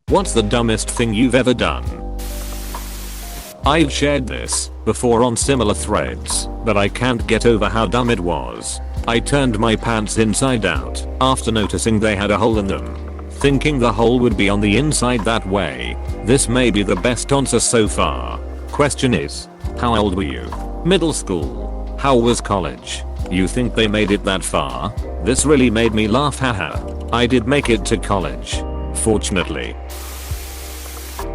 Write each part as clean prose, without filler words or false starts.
What's the dumbest thing you've ever done? I've shared this before on similar threads, but I can't get over how dumb it was. I turned my pants inside out after noticing they had a hole in them, thinking the hole would be on the inside that way. This may be the best answer so far. Question is, how old were you? Middle school? How was college? You think they made it that far? This really made me laugh, haha. I did make it to college, fortunately.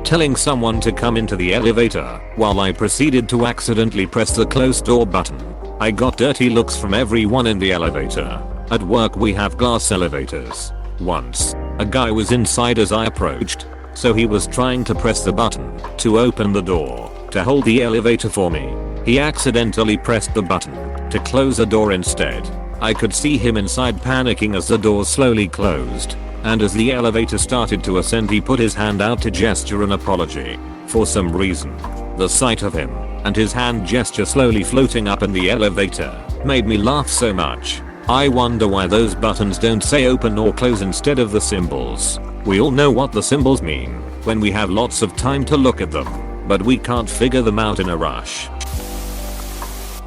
Telling someone to come into the elevator while I proceeded to accidentally press the closed door button. I got dirty looks from everyone in the elevator. At work we have glass elevators. Once, a guy was inside as I approached, so he was trying to press the button to open the door to hold the elevator for me. He accidentally pressed the button to close the door instead. I could see him inside panicking as the door slowly closed, and as the elevator started to ascend he put his hand out to gesture an apology. For some reason, the sight of him and his hand gesture slowly floating up in the elevator made me laugh so much. I wonder why those buttons don't say open or close instead of the symbols. We all know what the symbols mean when we have lots of time to look at them, but we can't figure them out in a rush.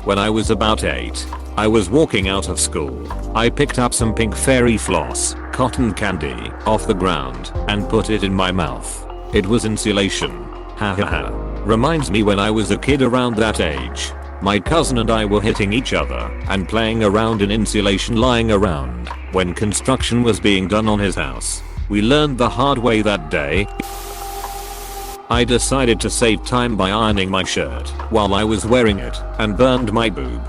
When I was about 8, I was walking out of school. I picked up some pink fairy floss, cotton candy, off the ground and put it in my mouth. It was insulation. Hahaha. Reminds me when I was a kid around that age. My cousin and I were hitting each other and playing around in insulation lying around when construction was being done on his house. We learned the hard way that day. I decided to save time by ironing my shirt while I was wearing it and burned my boob.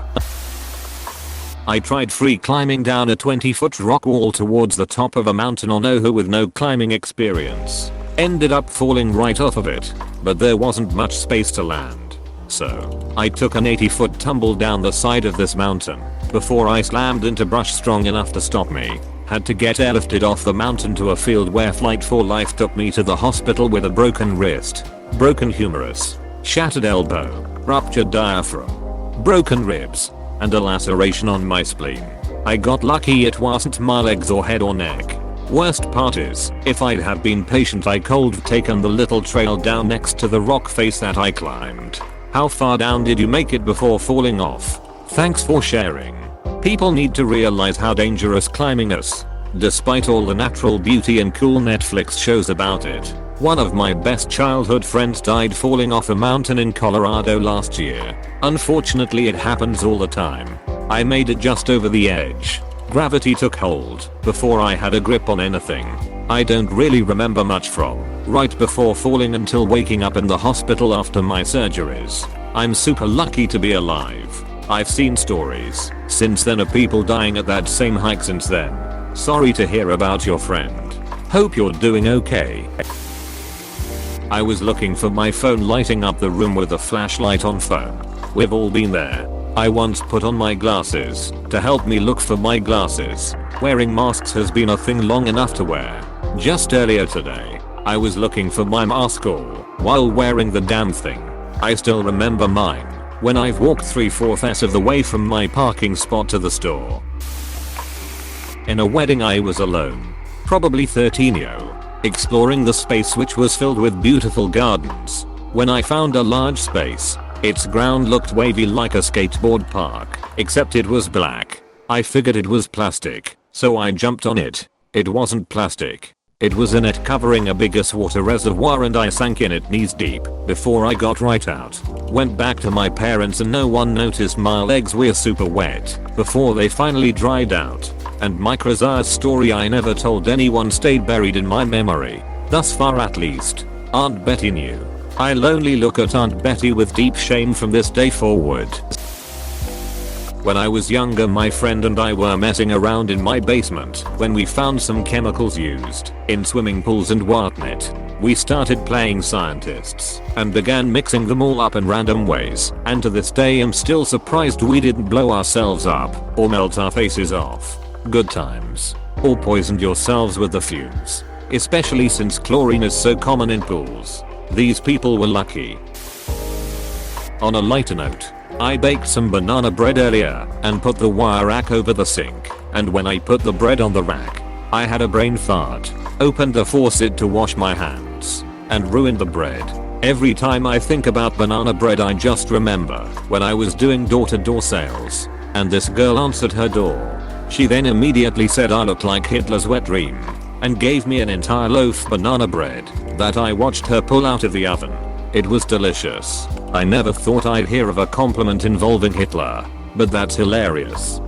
I tried free climbing down a 20-foot rock wall towards the top of a mountain on Oahu with no climbing experience. Ended up falling right off of it, but there wasn't much space to land. So, I took an 80-foot tumble down the side of this mountain before I slammed into brush strong enough to stop me. Had to get airlifted off the mountain to a field where Flight for Life took me to the hospital with a broken wrist, broken humerus, shattered elbow, ruptured diaphragm, broken ribs, and a laceration on my spleen. I got lucky it wasn't my legs or head or neck. Worst part is, if I'd have been patient I could've taken the little trail down next to the rock face that I climbed. How far down did you make it before falling off? Thanks for sharing. People need to realize how dangerous climbing is, despite all the natural beauty and cool Netflix shows about it. One of my best childhood friends died falling off a mountain in Colorado last year. Unfortunately it happens all the time. I made it just over the edge. Gravity took hold before I had a grip on anything. I don't really remember much from right before falling until waking up in the hospital after my surgeries. I'm super lucky to be alive. I've seen stories since then of people dying at that same hike since then. Sorry to hear about your friend. Hope you're doing okay. I was looking for my phone, lighting up the room with a flashlight on phone. We've all been there. I once put on my glasses to help me look for my glasses. Wearing masks has been a thing long enough to wear. Just earlier today, I was looking for my mask all while wearing the damn thing. I still remember mine when I've walked 3/4 of the way from my parking spot to the store. In a wedding I was alone, probably 13-year, exploring the space which was filled with beautiful gardens. When I found a large space, its ground looked wavy like a skateboard park, except it was black. I figured it was plastic, so I jumped on it. It wasn't plastic. It was a net covering a biggest water reservoir and I sank in it knees deep before I got right out. Went back to my parents and no one noticed my legs were super wet before they finally dried out. And my crazy story I never told anyone stayed buried in my memory. Thus far at least. Aunt Betty knew. I'll only look at Aunt Betty with deep shame from this day forward. When I was younger my friend and I were messing around in my basement when we found some chemicals used in swimming pools and whatnot. We started playing scientists and began mixing them all up in random ways, and to this day I'm still surprised we didn't blow ourselves up or melt our faces off. Good times. Or poisoned yourselves with the fumes. Especially since chlorine is so common in pools. These people were lucky. On a lighter note, I baked some banana bread earlier and put the wire rack over the sink, and when I put the bread on the rack, I had a brain fart. opened the faucet to wash my hands, and ruined the bread. Every time I think about banana bread I just remember when I was doing door-to-door sales and this girl answered her door. She then immediately said I looked like Hitler's wet dream and gave me an entire loaf banana bread that I watched her pull out of the oven. It was delicious. I never thought I'd hear of a compliment involving Hitler, but that's hilarious.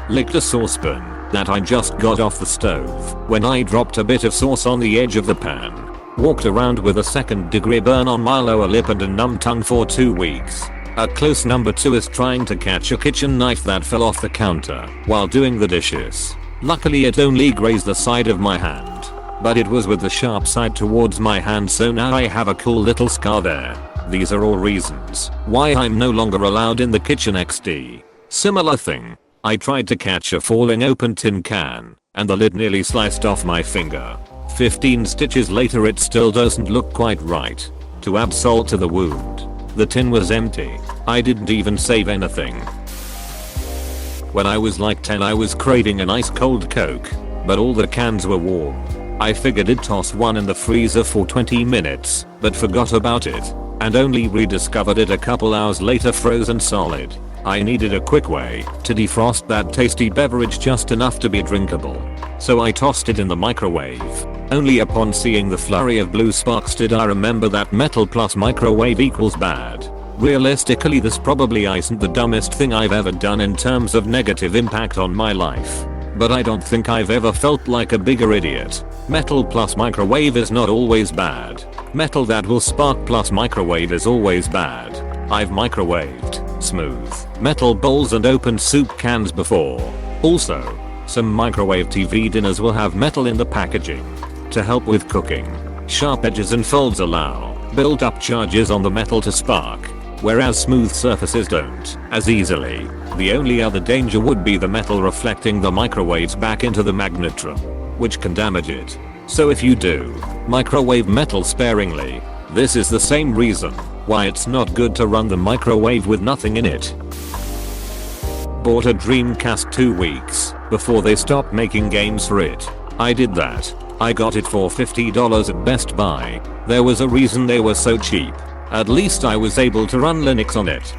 Licked a saucepan that I just got off the stove when I dropped a bit of sauce on the edge of the pan. Walked around with a second-degree burn on my lower lip and a numb tongue for 2 weeks. A close number 2 is trying to catch a kitchen knife that fell off the counter while doing the dishes. Luckily it only grazed the side of my hand, but it was with the sharp side towards my hand, so now I have a cool little scar there. These are all reasons why I'm no longer allowed in the kitchen XD. Similar thing. I tried to catch a falling open tin can and the lid nearly sliced off my finger. 15 stitches later it still doesn't look quite right. To add salt to the wound, the tin was empty. I didn't even save anything. When I was like 10 I was craving an ice cold Coke, but all the cans were warm. I figured I'd toss one in the freezer for 20 minutes, but forgot about it, and only rediscovered it a couple hours later frozen solid. I needed a quick way to defrost that tasty beverage just enough to be drinkable. So I tossed it in the microwave. Only upon seeing the flurry of blue sparks did I remember that metal plus microwave equals bad. Realistically this probably isn't the dumbest thing I've ever done in terms of negative impact on my life, but I don't think I've ever felt like a bigger idiot. Metal plus microwave is not always bad. Metal that will spark plus microwave is always bad. I've microwaved smooth metal bowls and opened soup cans before. Also, some microwave TV dinners will have metal in the packaging to help with cooking. Sharp edges and folds allow built up charges on the metal to spark, whereas smooth surfaces don't as easily. The only other danger would be the metal reflecting the microwaves back into the magnetron, which can damage it. So if you do microwave metal sparingly, this is the same reason why it's not good to run the microwave with nothing in it. Bought a Dreamcast 2 weeks before they stopped making games for it. I did that. I got it for $50 at Best Buy. There was a reason they were so cheap. At least I was able to run Linux on it.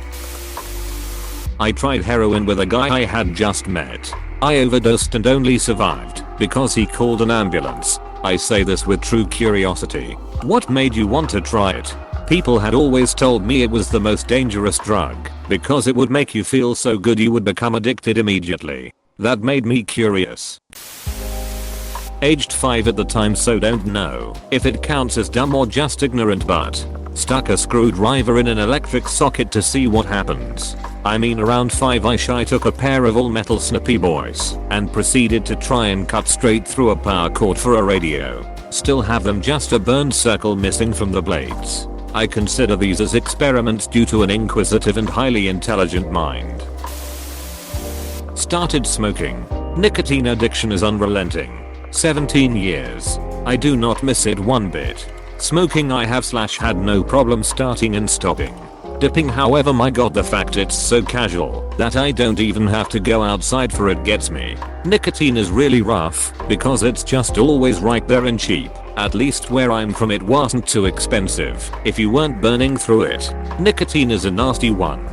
I tried heroin with a guy I had just met. I overdosed and only survived because he called an ambulance. I say this with true curiosity. What made you want to try it? People had always told me it was the most dangerous drug because it would make you feel so good you would become addicted immediately. That made me curious. Aged 5 at the time, so don't know if it counts as dumb or just ignorant, but stuck a screwdriver in an electric socket to see what happens. I mean, around 5ish I took a pair of all metal Snippy boys and proceeded to try and cut straight through a power cord for a radio. Still have them, just a burned circle missing from the blades. I consider these as experiments due to an inquisitive and highly intelligent mind. Started smoking. Nicotine addiction is unrelenting. 17 years. I do not miss it one bit. Smoking I have / had no problem starting and stopping. Dipping, however, my god, the fact it's so casual that I don't even have to go outside for it gets me. Nicotine is really rough because it's just always right there and cheap. At least where I'm from it wasn't too expensive if you weren't burning through it. Nicotine is a nasty one.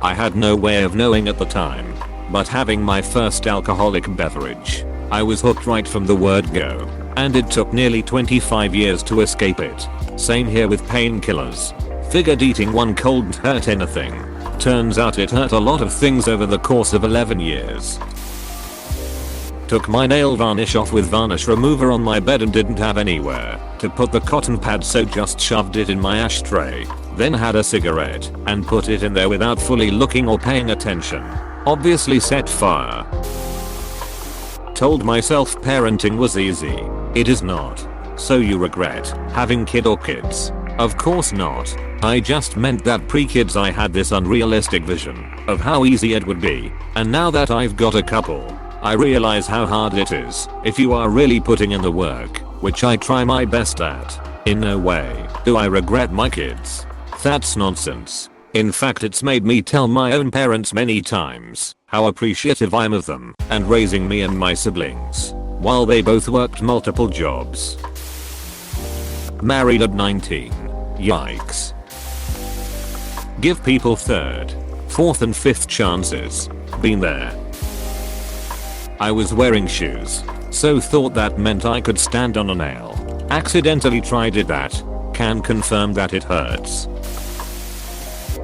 I had no way of knowing at the time, but having my first alcoholic beverage, I was hooked right from the word go, and it took nearly 25 years to escape it. Same here with painkillers. Figured eating one couldn't hurt anything. Turns out it hurt a lot of things over the course of 11 years. Took my nail varnish off with varnish remover on my bed and didn't have anywhere to put the cotton pad, so just shoved it in my ashtray. Then had a cigarette and put it in there without fully looking or paying attention. Obviously set fire. Told myself parenting was easy. It is not. So you regret having kid or kids? Of course not. I just meant that pre-kids I had this unrealistic vision of how easy it would be, and now that I've got a couple, I realize how hard it is if you are really putting in the work, which I try my best at. In no way do I regret my kids. That's nonsense. In fact, it's made me tell my own parents many times how appreciative I'm of them and raising me and my siblings. while they both worked multiple jobs. Married at 19. Yikes. Give people third, fourth and fifth chances. Been there. I was wearing shoes, so thought that meant I could stand on a nail. Accidentally tried it that. Can confirm that it hurts.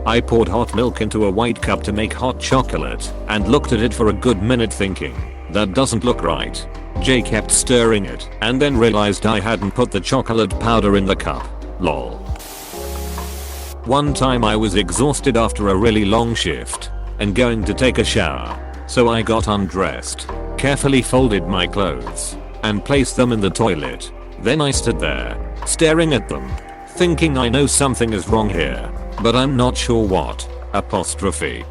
I poured hot milk into a white cup to make hot chocolate and looked at it for a good minute thinking, that doesn't look right. Jay kept stirring it and then realized I hadn't put the chocolate powder in the cup. Lol. One time I was exhausted after a really long shift and going to take a shower, so I got undressed, carefully folded my clothes, and placed them in the toilet. Then I stood there, staring at them, thinking I know something is wrong here, but I'm not sure what. Apostrophe.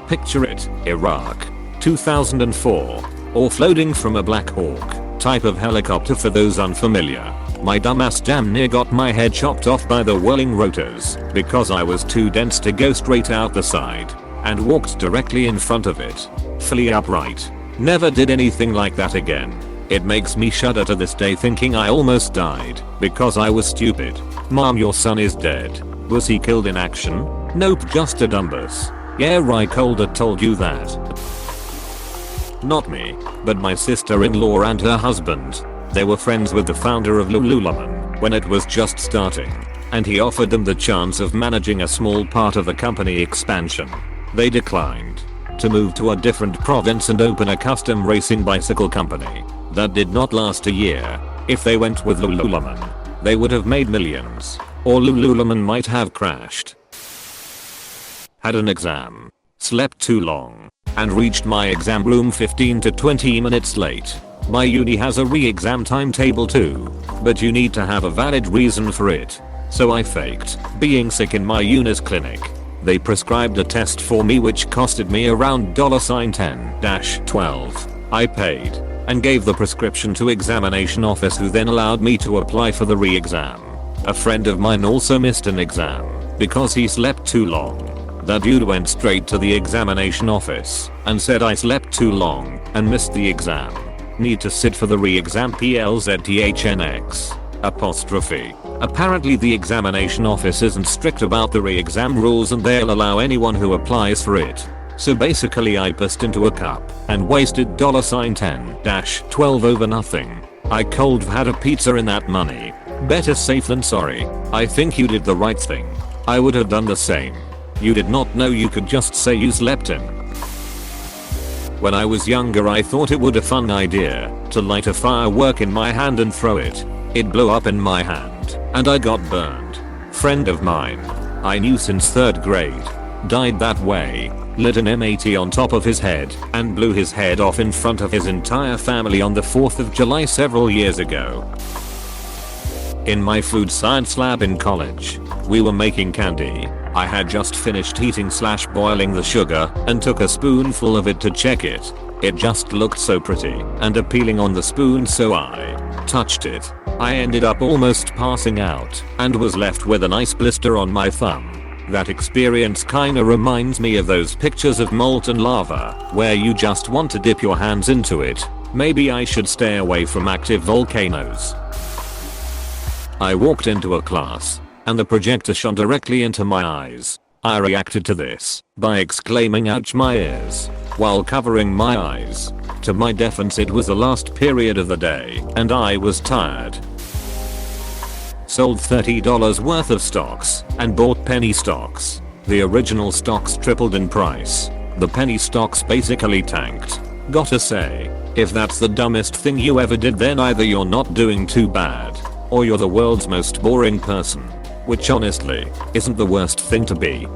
Picture it, Iraq, 2004, or floating from a Black Hawk type of helicopter for those unfamiliar. My dumbass damn near got my head chopped off by the whirling rotors because I was too dense to go straight out the side and walked directly in front of it, fully upright. Never did anything like that again. It makes me shudder to this day thinking I almost died because I was stupid. Mom, your son is dead. Was he killed in action? Nope, just a dumbus. Yeah, right, Calder told you that. Not me, but my sister-in-law and her husband. They were friends with the founder of Lululemon when it was just starting, and he offered them the chance of managing a small part of the company expansion. They declined to move to a different province and open a custom racing bicycle company. That did not last a year. If they went with Lululemon, they would have made millions, or Lululemon might have crashed. Had an exam, slept too long, and reached my exam room 15 to 20 minutes late. My uni has a re-exam timetable too, but you need to have a valid reason for it. So I faked being sick in my uni's clinic. They prescribed a test for me which costed me around $10-12. I paid and gave the prescription to examination office, who then allowed me to apply for the re-exam. A friend of mine also missed an exam because he slept too long. That dude went straight to the examination office and said I slept too long and missed the exam. Need to sit for the re-exam PLZTHNX. Apostrophe. Apparently the examination office isn't strict about the re-exam rules and they'll allow anyone who applies for it. So basically I pissed into a cup and wasted $10-12 over nothing. I cold had a pizza in that money. Better safe than sorry. I think you did the right thing. I would have done the same. You did not know you could just say you slept in. When I was younger I thought it would a fun idea to light a firework in my hand and throw it. It blew up in my hand and I got burned. Friend of mine I knew since 3rd grade died that way. Lit an M80 on top of his head and blew his head off in front of his entire family on the 4th of July several years ago. In my food science lab in college, we were making candy. I had just finished heating/boiling the sugar and took a spoonful of it to check it. It just looked so pretty and appealing on the spoon, so I touched it. I ended up almost passing out and was left with a nice blister on my thumb. That experience kinda reminds me of those pictures of molten lava where you just want to dip your hands into it. Maybe I should stay away from active volcanoes. I walked into a class and the projector shone directly into my eyes. I reacted to this by exclaiming ouch my ears while covering my eyes. To my defense, it was the last period of the day and I was tired. Sold $30 worth of stocks and bought penny stocks. The original stocks tripled in price. The penny stocks basically tanked. Gotta say, if that's the dumbest thing you ever did, then either you're not doing too bad or you're the world's most boring person. Which honestly isn't the worst thing to be.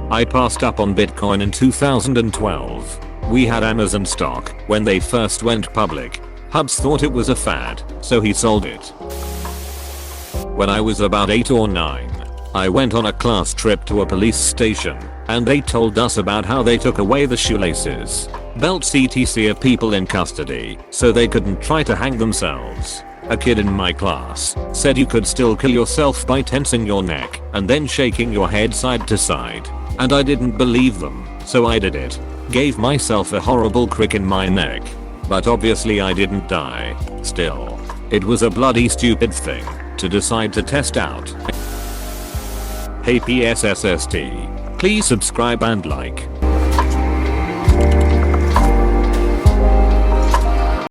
I passed up on Bitcoin in 2012. We had Amazon stock when they first went public. Hubs thought it was a fad, so he sold it. When I was about 8 or 9, I went on a class trip to a police station and they told us about how they took away the shoelaces, belts etc. of people in custody so they couldn't try to hang themselves. A kid in my class said you could still kill yourself by tensing your neck and then shaking your head side to side, and I didn't believe them, so I did it. Gave myself a horrible crick in my neck But obviously I didn't die. Still, it was a bloody stupid thing to decide to test out. Hey PSSST, please subscribe and like.